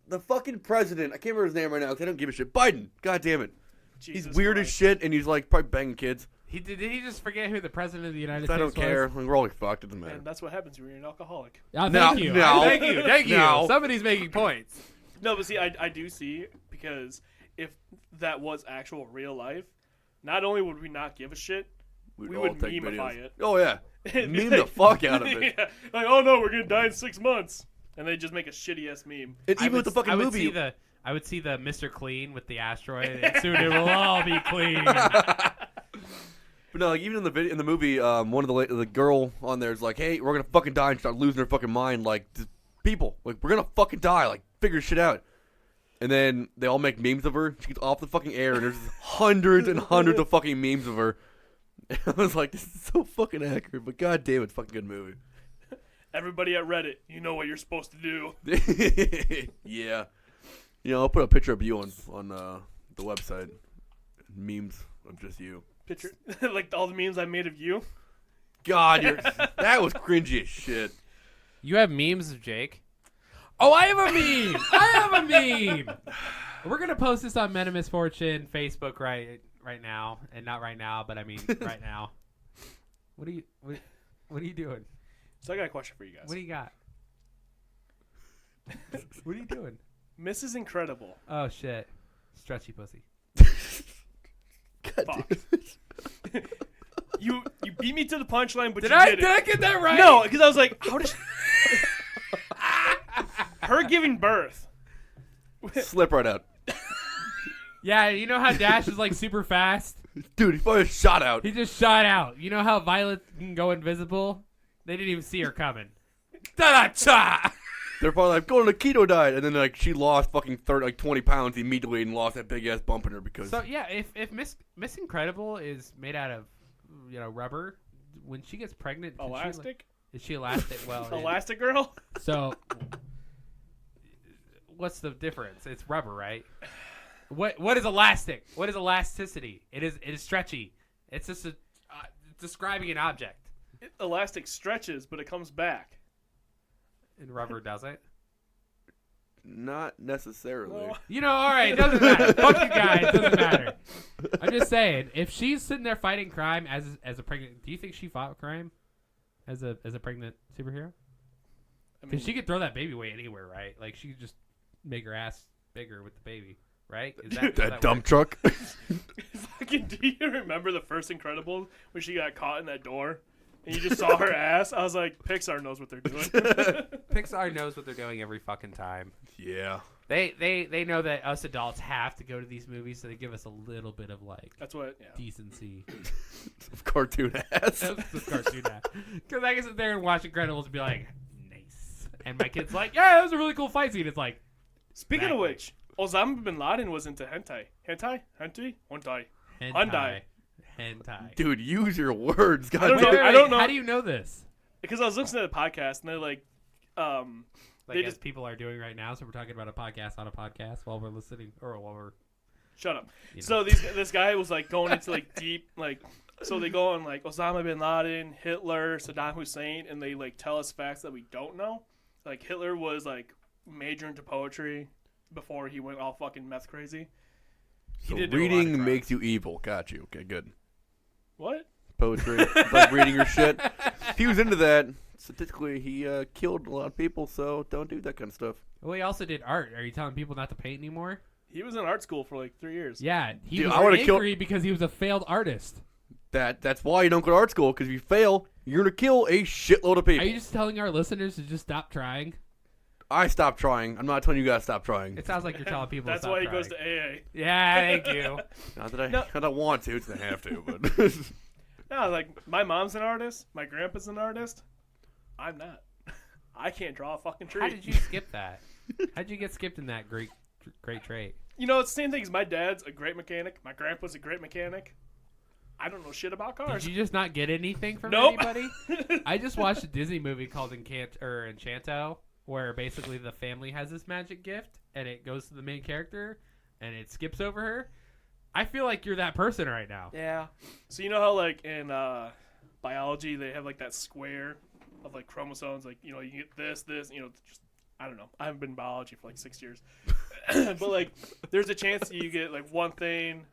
the fucking president. I can't remember his name right now because I don't give a shit. Biden. God damn it. Jesus He's weird as Christ. shit, and he's like probably banging kids. Did he just forget who the president of the United I States don't care. We're all fucked. It doesn't matter. And that's what happens when you're an alcoholic. Oh, No, thank you. no. Thank you. No. Somebody's making points. No, but see, I do see, because if that was actual real life, not only would we not give a shit, we all would take meme-ify videos. it. Oh yeah, It'd be meme the fuck out of it. Yeah, like, oh no, we're gonna die in 6 months, and they just make a shitty ass meme. And even with the fucking movie, I would see the Mr. Clean with the asteroid, and soon it will all be clean. but no, like even in the movie, one of the girl on there is like, hey, we're gonna fucking die and start losing her fucking mind, like just people, like we're gonna fucking die, like figure shit out. And then they all make memes of her. She gets off the fucking air, and there's hundreds and hundreds of fucking memes of her. And I was like, this is so fucking accurate, but god damn, it's a fucking good movie. Everybody at Reddit, you know what you're supposed to do. Yeah. You know, I'll put a picture of you on the website. Memes of just you. Picture like all the memes I made of you. God, that was cringy as shit. You have memes of Jake. Oh, I have a meme. I have a meme. We're gonna post this on Men of Misfortune Facebook right now, and not right now, but I mean right now. What are you doing? So I got a question for you guys. What do you got? What are you doing? Mrs. Incredible. Oh shit, stretchy pussy. God Fuck. damn it. You beat me to the punchline, but Did you I did get that right? No, because I was like, how does her giving birth? Slip right out. Yeah, you know how Dash is like super fast? Dude, he probably shot out. He just shot out. You know how Violet can go invisible? They didn't even see her coming. Da-da-cha! They're probably like, going to keto diet. And then like she lost fucking 20 pounds immediately and lost that big ass bump in her because. So yeah, if Miss Incredible is made out of rubber, when she gets pregnant, Elastic? is she elastic? Well, Elastic Girl? so what's the difference? It's rubber, right? What is elastic? What is elasticity? It is stretchy. It's just describing an object. Elastic stretches, but it comes back. And rubber doesn't. Not necessarily. No. All right, doesn't matter. Fuck you guys, doesn't matter. I'm just saying, if she's sitting there fighting crime as a pregnant, do you think she fought crime as a pregnant superhero? I mean, Because she could throw that baby away anywhere, right? Like she could just make her ass bigger with the baby, right? Is that, That dump truck. fucking, do you remember the first Incredibles when she got caught in that door? And you just saw her ass? I was like, Pixar knows what they're doing. Pixar knows what they're doing every fucking time. Yeah. They know that us adults have to go to these movies, so they give us a little bit of like That's what, yeah. decency. Cartoon ass. This cartoon because I can sit there and watch Incredibles and be like, nice, and my kid's like, yeah, that was a really cool fight scene. It's like, Speaking Exactly. of which, Osama bin Laden was into hentai. Hentai? Hentai? Hyundai. hentai. Dude, use your words. God don't damn know. it. I don't know. How do you know this? Because I was listening to the podcast, and they're like, Like They as just- people are doing right now, so we're talking about a podcast on a podcast while we're listening, or while we're Shut up. You know. So this guy was like going into like deep like. So they go on like Osama bin Laden, Hitler, Saddam Hussein, and they like tell us facts that we don't know. Like Hitler was like major into poetry before he went all fucking meth crazy. So did do a lot of reading crimes. makes you evil. Got you. Okay, good. What? Poetry, like reading your shit. If he was into that, statistically, he killed a lot of people. So don't do that kind of stuff. Well, he also did art. Are you telling people not to paint anymore? He was in art school for like 3 years. Yeah, he Dude, was I would've angry because he was a failed artist. That's why you don't go to art school, because if you fail, you're gonna kill a shitload of people. Are you just telling our listeners to just stop trying? I stopped trying. I'm not telling you guys to stop trying. It sounds like you're telling people. That's to stop why he trying. goes to AA. Yeah, thank you. Not that I, No. I don't want to. It's I have to, but No, like my mom's an artist. My grandpa's an artist. I'm not. I can't draw a fucking tree. How did you skip that? How'd you get skipped in that great trait? You know, it's the same thing as my dad's a great mechanic. My grandpa's a great mechanic. I don't know shit about cars. Did you just not get anything from Nope. anybody? I just watched a Disney movie called Enchanto, where basically the family has this magic gift, and it goes to the main character, and it skips over her. I feel like you're that person right now. Yeah. So you know how like in biology they have like that square of like chromosomes, like you know you get this, you know, just I don't know. I haven't been in biology for like 6 years, but like there's a chance that you get like one thing,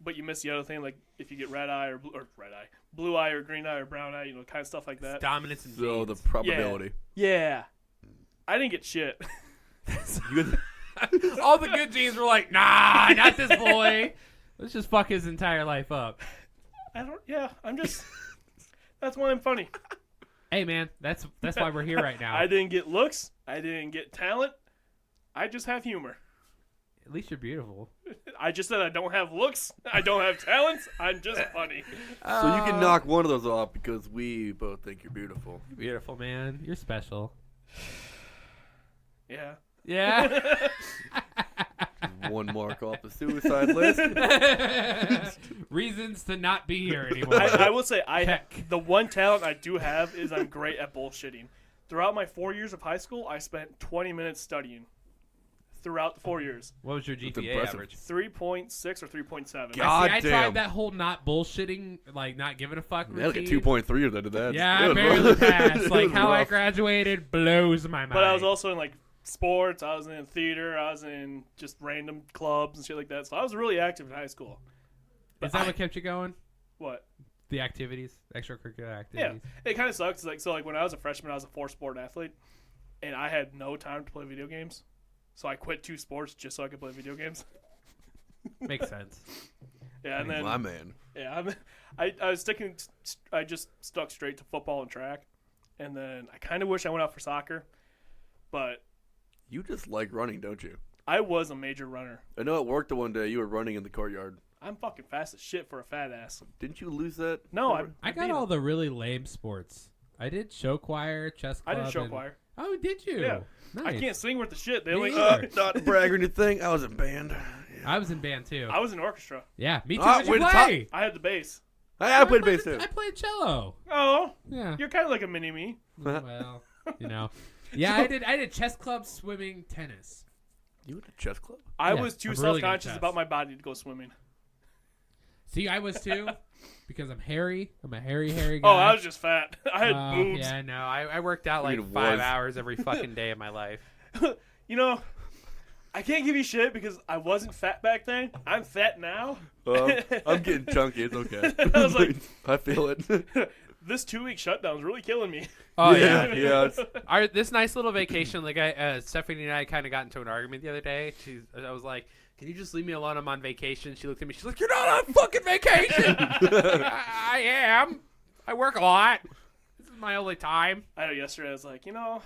but you miss the other thing. Like if you get red eye or blue eye or green eye or brown eye, you know, kind of stuff like that. Dominance and so the genes. probability. Yeah. I didn't get shit. You All the good genes were like, nah, not this boy. Let's just fuck his entire life up. I don't. Yeah. I'm just. That's why I'm funny. Hey, man, that's why we're here right now. I didn't get looks. I didn't get talent. I just have humor. At least you're beautiful. I just said I don't have looks. I don't have talents. I'm just funny. So you can knock one of those off because we both think you're beautiful. Beautiful, man. You're special. Yeah. Yeah. One mark off the suicide list. Reasons to not be here anymore. I will say Check. the one talent I do have is I'm great at bullshitting. Throughout my 4 years of high school, I spent 20 minutes studying. Throughout the 4 years, What was your That's GPA impressive. average? 3.6 or 3.7. God I damn. tried that whole not bullshitting, like not giving a fuck Man, like a routine. 2.3 if I did that. Yeah, I It was barely rough. passed. It Like was how I rough. graduated blows my mind. But I was also in like sports. I was in theater. I was in just random clubs and shit like that. So I was really active in high school. Is that what kept you going? What? The activities, extracurricular Yeah, activities. it kind of sucks. Like so, like when I was a freshman, I was a 4-sport athlete, and I had no time to play video games. So I quit 2 sports just so I could play video games. Makes sense. Yeah, and then My man. yeah, I was sticking. I just stuck straight to football and track, and then I kind of wish I went out for soccer, but You just like running, don't you? I was a major runner. I know at work the one day you were running in the courtyard. I'm fucking fast as shit for a fat ass. Didn't you lose that? No, I got beat all him. the really lame sports. I did show choir, chess I club. did show and- choir. Oh, did you? Yeah. Nice. I can't sing worth the shit. They Me only. either. Not to brag or anything. I was in band. I was in band too. I was in orchestra. Yeah, me too. Ah, What'd you we're the play? I had the bass. I played bass too. I played cello. Oh, Yeah. you're kind of like a mini me. Well, you know. Yeah, I did chess club, swimming, tennis. You went to chess club? I Yeah, was too I'm really good at self-conscious chess. about my body to go swimming. See, I was too, because I'm hairy. I'm a hairy guy. Oh, I was just fat. I had boobs. Yeah, no, I worked out like It 5 was. hours every fucking day of my life. You know, I can't give you shit because I wasn't fat back then. I'm fat now. I'm getting chunky. It's okay. I was like- I feel it. This 2-week shutdown's really killing me. Oh yeah. It's- This nice little vacation, like Stephanie and I kind of got into an argument the other day. I was like, "Can you just leave me alone? I'm on vacation." She looked at me. She's like, "You're not on fucking vacation." I am. I work a lot. This is my only time. I know yesterday I was like, you know,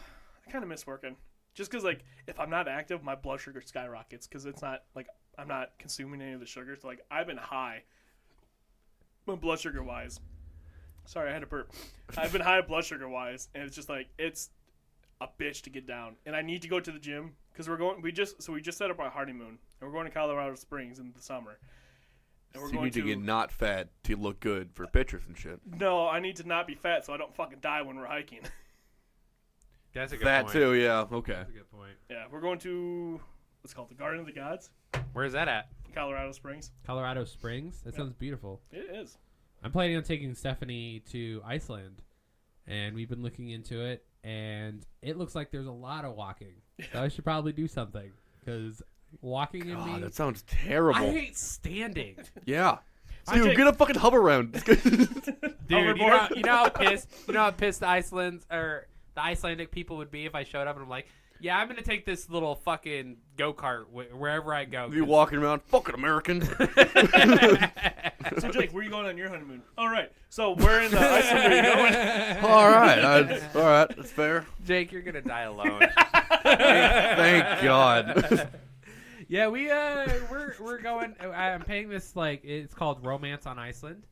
I kind of miss working. Just because, like, if I'm not active, my blood sugar skyrockets because it's not, like, I'm not consuming any of the sugar. So, like, I've been high, blood sugar-wise. Sorry, I had to burp. I've been high blood sugar-wise, and it's just, like, it's a bitch to get down. And I need to go to the gym because we just set up our honeymoon, and we're going to Colorado Springs in the summer. And So you need to get not fat to look good for pictures and shit. No, I need to not be fat so I don't fucking die when we're hiking. That's a good That point. too, yeah. Okay. That's a good point. Yeah, we're going to what's it called, the Garden of the Gods. Where's that at? Colorado Springs. Colorado Springs. That Yeah. sounds beautiful. It is. I'm planning on taking Stephanie to Iceland, and we've been looking into it, and it looks like there's a lot of walking. So I should probably do something because walking in God, me. that sounds terrible. I hate standing. Yeah. I Dude, take- get a fucking hover round. Dude, Hoverboard? you know how pissed the Icelandic people would be if I showed up and I'm like, yeah, I'm gonna take this little fucking go-kart wherever I go. You walking around, fucking American. So Jake, where are you going on your honeymoon? All right. So where in the Iceland are you going? All right, that's fair. Jake, you're gonna die alone. Thank God. Yeah, we're going. I'm paying this it's called Romance on Iceland,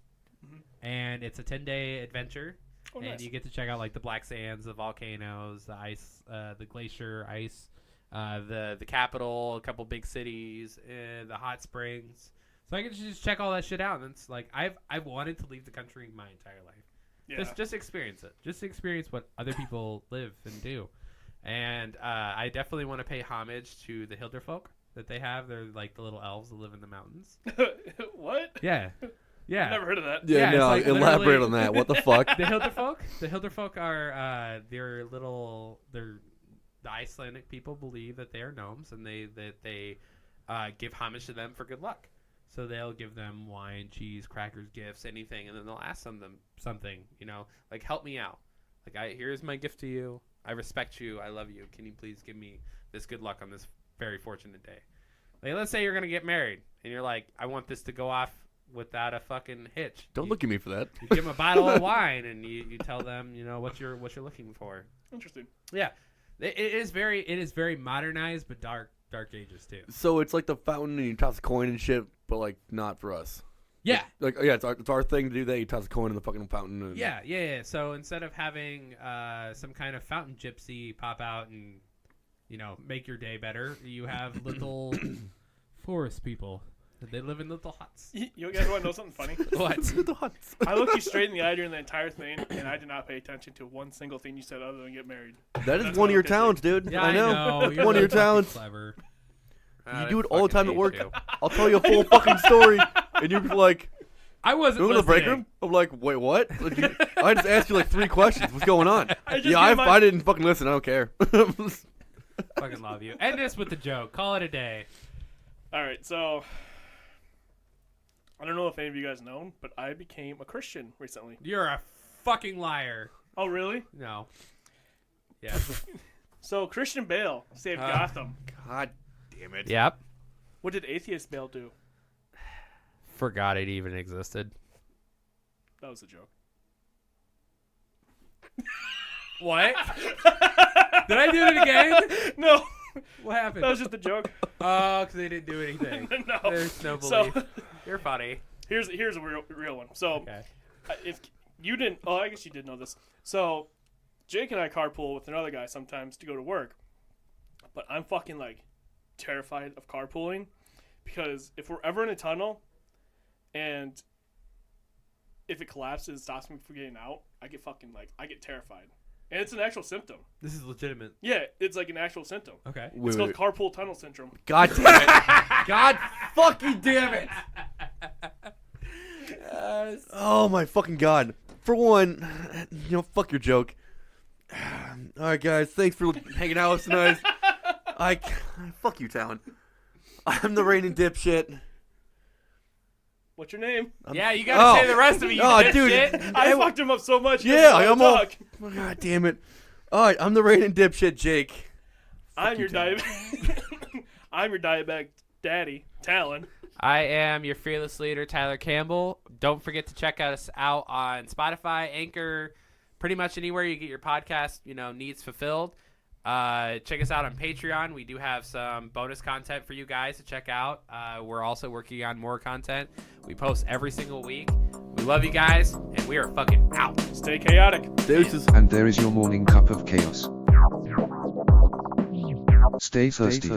and it's a 10-day adventure, Oh, and nice. you get to check out like the black sands, the volcanoes, the ice, the glacier ice, the capital, a couple big cities, the hot springs. So I can just check all that shit out, and it's like I've wanted to leave the country my entire life. Yeah. Just experience it. Just experience what other people live and do. And I definitely want to pay homage to the Hilderfolk that they have. They're like the little elves that live in the mountains. What? Yeah. Yeah. Never heard of that. Yeah, Yeah, it's no, like elaborate literally- on that. What the fuck? The Hilderfolk are the Icelandic people believe that they are gnomes, and they give homage to them for good luck. So they'll give them wine, cheese, crackers, gifts, anything, and then they'll ask them something, like help me out. Like here's my gift to you. I respect you. I love you. Can you please give me this good luck on this very fortunate day? Like let's say you're gonna get married, and you're like, I want this to go off without a fucking hitch. Don't look at me for that. You give them a bottle of wine, and you tell them, what you're looking for. Interesting. Yeah, it is very modernized, but dark ages too. So it's like the fountain and you toss a coin and shit, but like not for us. Yeah, It's our thing to do that. You toss a coin in the fucking fountain. And... yeah. So instead of having some kind of fountain gypsy pop out and make your day better, you have little forest people. They live in little huts. You guys want to know something funny? What? the huts. I looked you straight in the eye during the entire thing, and I did not pay attention to one single thing you said other than get married. That is That's one of what your I'm thinking. talents, dude. Yeah, I know. You're one of your fucking talents. Clever. You do it all the time at work. I'll tell you a full fucking story, and you're like, I wasn't "Go to the break listening. room." I'm like, "Wait, what?" I just asked you like 3 questions. What's going on? just I didn't fucking listen. I don't care. Fucking love you. End this with the joke. Call it a day. All right, so I don't know if any of you guys know, but I became a Christian recently. You're a fucking liar. Oh, really? No. Yeah. So Christian Bale saved Gotham. God damn it. Yep. What did atheist Bale do? Forgot it even existed. That was a joke. What? Did I do it again? No, What happened? that was just a joke. Oh, because they didn't do anything. No. There's no So belief. You're funny. here's a real one. So Okay. if you didn't, I guess you did know this. So Jake and I carpool with another guy sometimes to go to work, but I'm fucking like terrified of carpooling because if we're ever in a tunnel and if it collapses and stops me from getting out, I get terrified. And it's an actual symptom. This is legitimate. Yeah, it's like an actual symptom. Okay. It's called carpool tunnel syndrome. God damn it. God fucking damn it. Oh my fucking God. For one, fuck your joke. All right, guys. Thanks for hanging out with us tonight. Fuck you, Talon. I'm the reigning dipshit. What's your name? Yeah, you gotta say the rest of it. You dude. dipshit. I fucked him up so much. Yeah, I I'm talk. all. God damn it. All right, I'm the reigning dipshit, Jake. I'm you, your diabetic. I'm your diabetic daddy, Talon. I am your fearless leader, Tyler Campbell. Don't forget to check us out on Spotify, Anchor, pretty much anywhere you get your podcast, needs fulfilled. Check us out on Patreon. We do have some bonus content for you guys to check out. We're also working on more content. We post every single week. We love you guys, and we are fucking out. Stay chaotic. Deuces. And there is your morning cup of chaos. Stay thirsty.